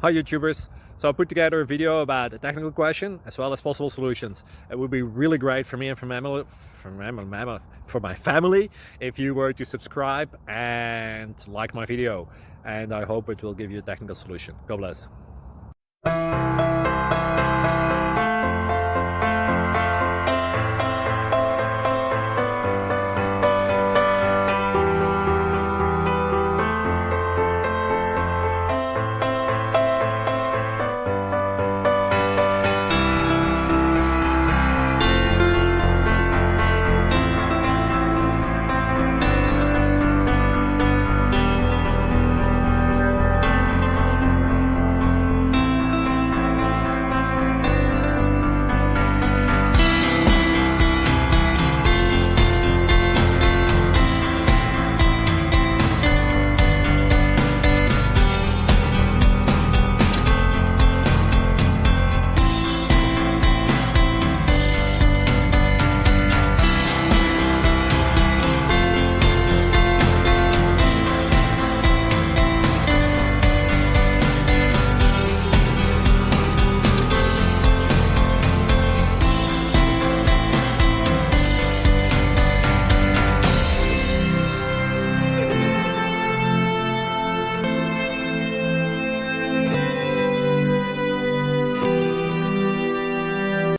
Hi YouTubers! So I put together a video about a technical question as well as possible solutions. It would be really great for me and for my family if you were to subscribe and like my video, and I hope it will give you a technical solution. God bless.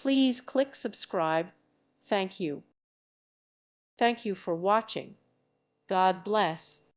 Please click subscribe. Thank you. Thank you for watching. God bless.